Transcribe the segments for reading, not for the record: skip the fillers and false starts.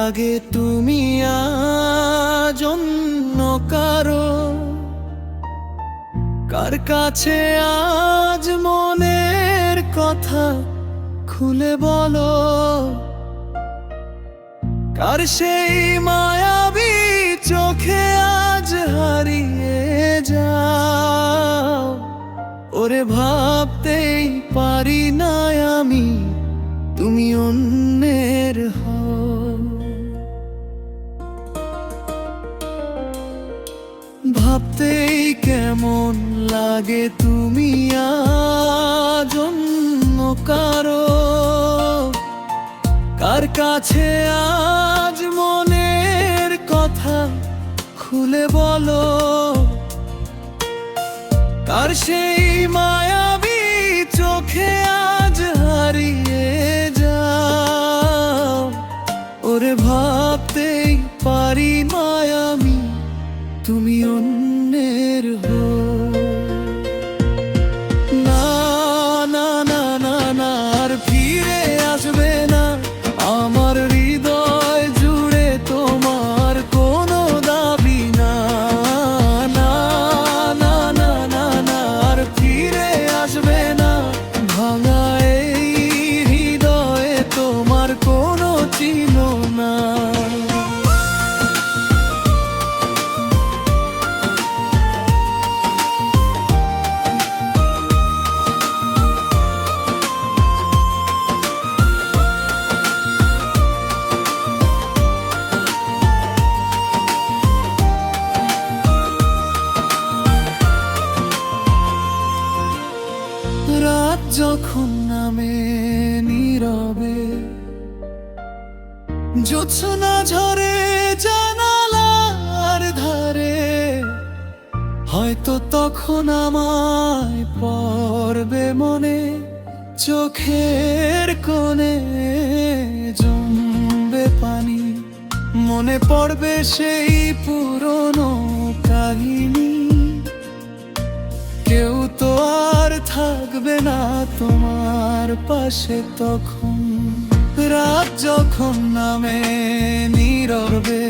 লাগে তুমি আজ অন্য কারো, কার কাছে আজ মনের কথা খুলে বলো, কার সেই মায়াবী চোখে আজ হারিয়ে যাও। ওরে ভাবতেই পারি না আমি তুমি অন্যের হও। ভাবতেই কেমন লাগে তুমি আজ অন্য কারো, কার কাছে আজ মনের কথা খুলে বলো, কার সেই মায়াবী চোখে আজ হারিয়ে যাও। ওরে ভাবতেই পারি না আমি তুমি অন্যের হও। না না না না না, আর ফিরে আসবে না আমার হৃদয় জুড়ে তোমার কোনো দাবি না। না না না না না, আর ফিরে আসবে না ভাঙা এই হৃদয়ে তোমার কোনো চিহ্ন না। রাত যখন নামে নীরবে, জ্যোৎস্না ঝরে জানালার ধারে, হয়তো তখন আমায় পড়বে মনে, চোখের কোণে জমবে পানি, মনে পড়বে সেই পুরনো কাহিনী। কেউ তো আর থাকবে না তোমার পাশে তখন। রাত যখন নামে নীরবে,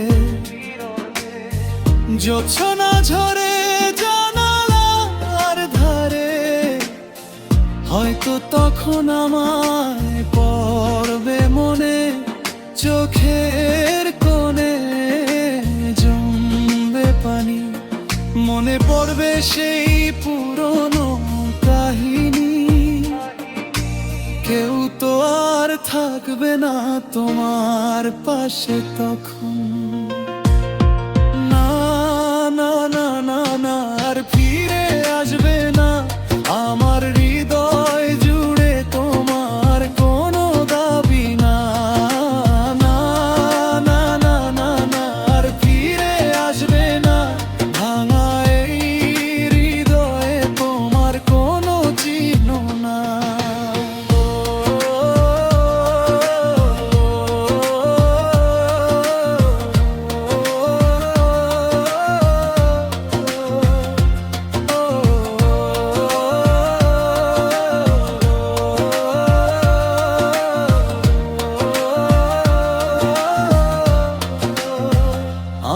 জ্যোৎস্না ঝরে জানালার ধারে, হয়তো তখন আমায় পড়বে মনে, চোখের কোণে জমবে পানি, মনে পড়বে সেই পুরনো কাহিনী। কেউ তো আর থাকবে না তোমার পাশে তখন। না না না না না, আর ফিরে আসবে না আমার হৃদয় জুড়ে তোমার কোনো দাবি না। না না না না না, আর ফিরে আসবে না ভাঙা এই হৃদয়ে তোমার কোনো চিহ্ন না।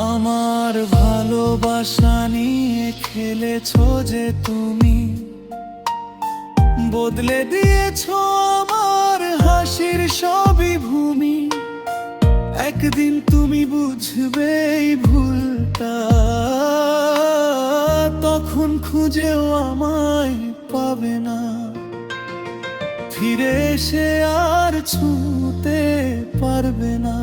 আমার ভালোবাসা নিয়ে খেলেছো যে তুমি, বদলে দিয়েছো আমার হাসির সবই ভূমি। একদিন তুমি বুঝবে এই ভুলটা, তখন খুঁজেও আমায় পাবে না, ফিরে এসে আর ছুঁতে পারবে না।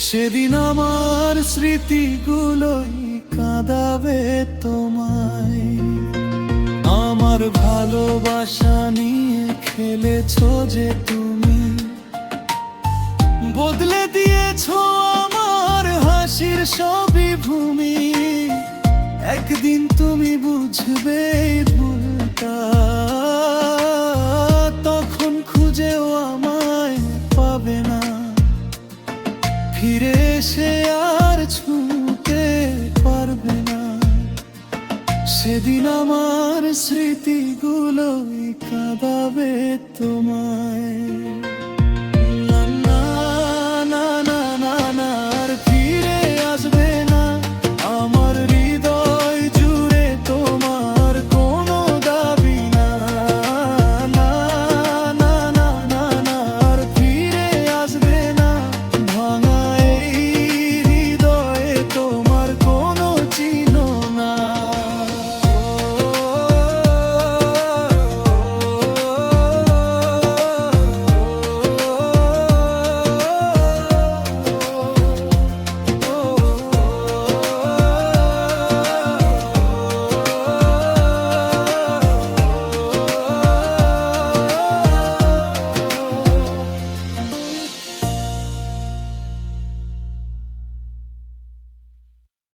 সেদিন আমার স্মৃতিগুলোই কাঁদাবে তোমায়। আমার ভালোবাসা নিয়ে খেলেছো যে তুমি, বদলে দিয়েছো আমার হাসির সবই ভূমি। একদিন তুমি বুঝবে এই ভুলটা, তখন খুঁজেও আমায় পাবে না, ফিরে এসে আর ছুঁতে পারবে না। সেদিন আমার স্মৃতিগুলোই কাঁদাবে তোমায়।